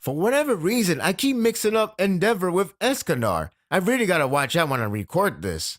For whatever reason, I keep mixing up Endeavor with Escandar. I really gotta watch out when I record this.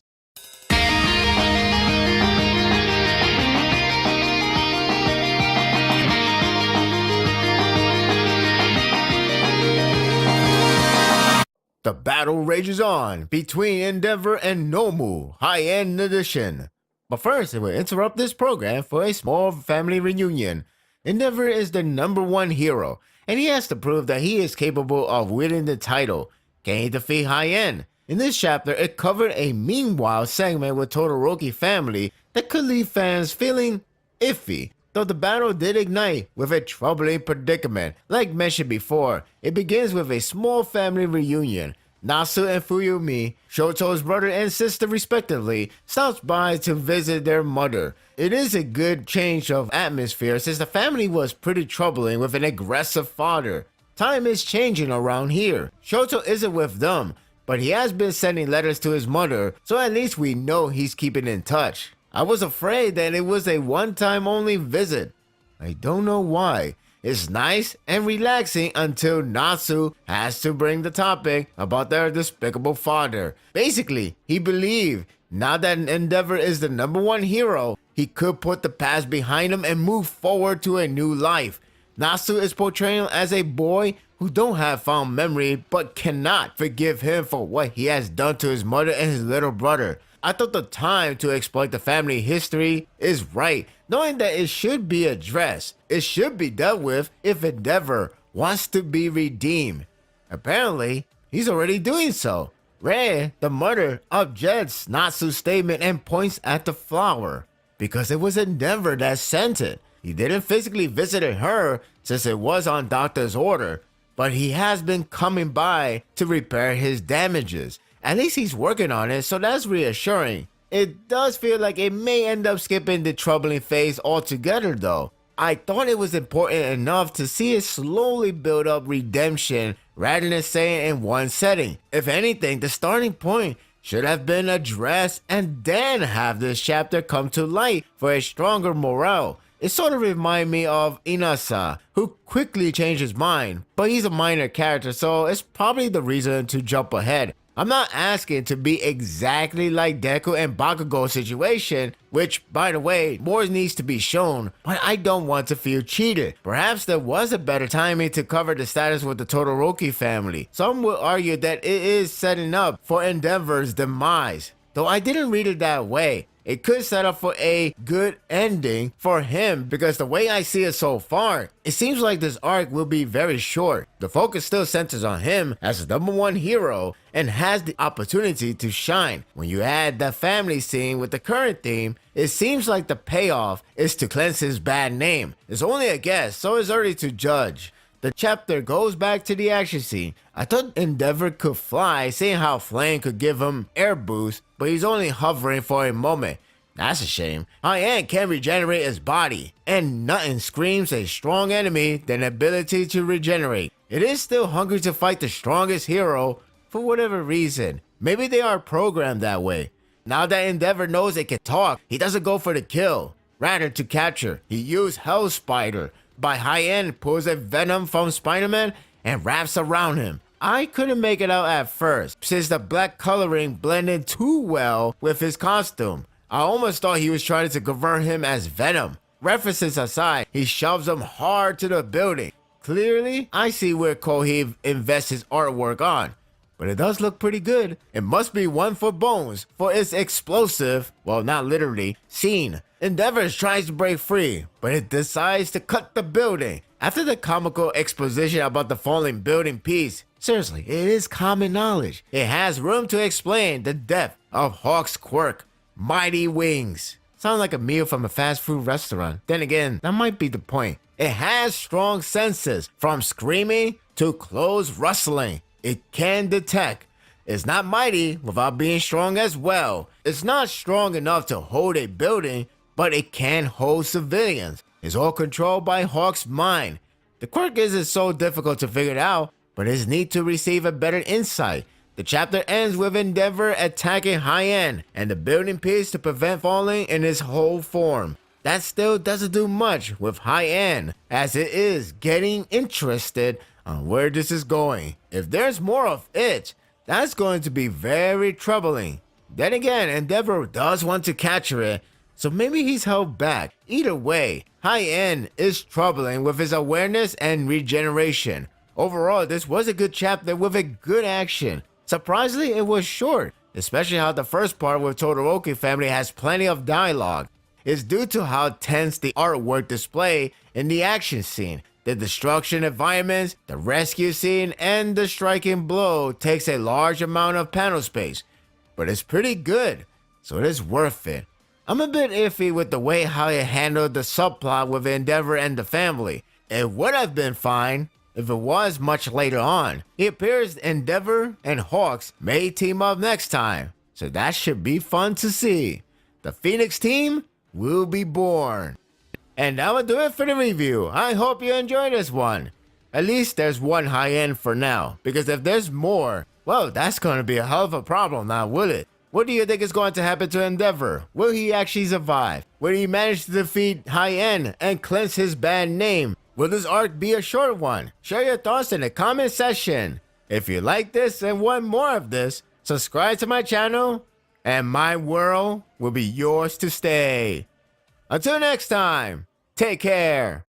The battle rages on between Endeavor and Nomu, high-end edition. But first, we'll interrupt this program for a small family reunion. Endeavor is the #1 hero, and he has to prove that he is capable of winning the title. Can he defeat High-End? In this chapter, it covered a meanwhile segment with Todoroki family that could leave fans feeling iffy. Though the battle did ignite with a troubling predicament. Like mentioned before, it begins with a small family reunion. Nasu and Fuyumi, Shoto's brother and sister respectively, stops by to visit their mother. It is a good change of atmosphere since the family was pretty troubling with an aggressive father. Time is changing around here. Shoto isn't with them, but he has been sending letters to his mother, so at least we know he's keeping in touch. I was afraid that it was a one-time only visit. I don't know why. It's nice and relaxing until Natsu has to bring the topic about their despicable father. Basically, he believed now that Endeavor is the #1 hero, he could put the past behind him and move forward to a new life. Natsu is portraying as a boy who don't have fond memory but cannot forgive him for what he has done to his mother and his little brother. I thought the time to exploit the family history is right, knowing that it should be addressed. It should be dealt with if Endeavor wants to be redeemed. Apparently, he's already doing so. Rei, the mother, objects Natsu's statement and points at the flower. Because it was Endeavor that sent it. He didn't physically visit her since it was on doctor's order, but he has been coming by to repair his damages. At least he's working on it, so that's reassuring. It does feel like it may end up skipping the troubling phase altogether though. I thought it was important enough to see it slowly build up redemption rather than saying in one setting. If anything, the starting point should have been addressed and then have this chapter come to light for a stronger morale. It sort of reminded me of Inasa, who quickly changed his mind, but he's a minor character, so it's probably the reason to jump ahead. I'm not asking to be exactly like Deku and Bakugo's situation, which, by the way, more needs to be shown, but I don't want to feel cheated. Perhaps there was a better timing to cover the status with the Todoroki family. Some will argue that it is setting up for Endeavor's demise, though I didn't read it that way. It could set up for a good ending for him because the way I see it so far, it seems like this arc will be very short. The focus still centers on him as the #1 hero and has the opportunity to shine. When you add the family scene with the current theme, it seems like the payoff is to cleanse his bad name. It's only a guess, so it's early to judge. The chapter goes back to the action scene. I thought Endeavor could fly, seeing how Flame could give him air boost, but he's only hovering for a moment. That's a shame. High-End can regenerate his body, and nothing screams a strong enemy than ability to regenerate. It is still hungry to fight the strongest hero for whatever reason. Maybe they are programmed that way. Now that Endeavor knows it can talk, he doesn't go for the kill, rather to capture. He used Hell Spider. By High-End pulls a venom from Spider-Man and wraps around him. I couldn't make it out at first, since the black coloring blended too well with his costume. I almost thought he was trying to convert him as Venom. References aside, he shoves him hard to the building. Clearly, I see where Kohi invests his artwork on. But it does look pretty good. It must be one for Bones for its explosive, well not literally, scene. Endeavor tries to break free, but it decides to cut the building. After the comical exposition about the falling building piece, seriously, it is common knowledge. It has room to explain the depth of Hawk's quirk. Mighty wings. Sounds like a meal from a fast food restaurant. Then again, that might be the point. It has strong senses, from screaming to clothes rustling. It can detect. It's not mighty without being strong as well. It's not strong enough to hold a building, but it can hold civilians. It's all controlled by Hawk's mind. The quirk isn't so difficult to figure out, but it's neat to receive a better insight. The chapter ends with Endeavor attacking High-End and the building piece to prevent falling in its whole form. That still doesn't do much with High-End, as it is getting interested on where this is going. If there's more of it, that's going to be very troubling. Then again, Endeavor does want to capture it, so maybe he's held back. Either way, High End is troubling with his awareness and regeneration. Overall, this was a good chapter with a good action. Surprisingly, it was short, especially how the first part with Todoroki family has plenty of dialogue. It's due to how tense the artwork display in the action scene. The destruction environments, the rescue scene, and the striking blow takes a large amount of panel space. But it's pretty good, so it is worth it. I'm a bit iffy with the way how it handled the subplot with Endeavor and the family. It would have been fine if it was much later on. It appears Endeavor and Hawks may team up next time, so that should be fun to see. The Phoenix team will be born. And that will do it for the review. I hope you enjoyed this one. At least there's one High End for now, because if there's more, well, that's going to be a hell of a problem now, will it? What do you think is going to happen to Endeavor? Will he actually survive? Will he manage to defeat High End and cleanse his bad name? Will this arc be a short one? Share your thoughts in the comment section. If you like this and want more of this, subscribe to my channel, and my world will be yours to stay. Until next time, take care.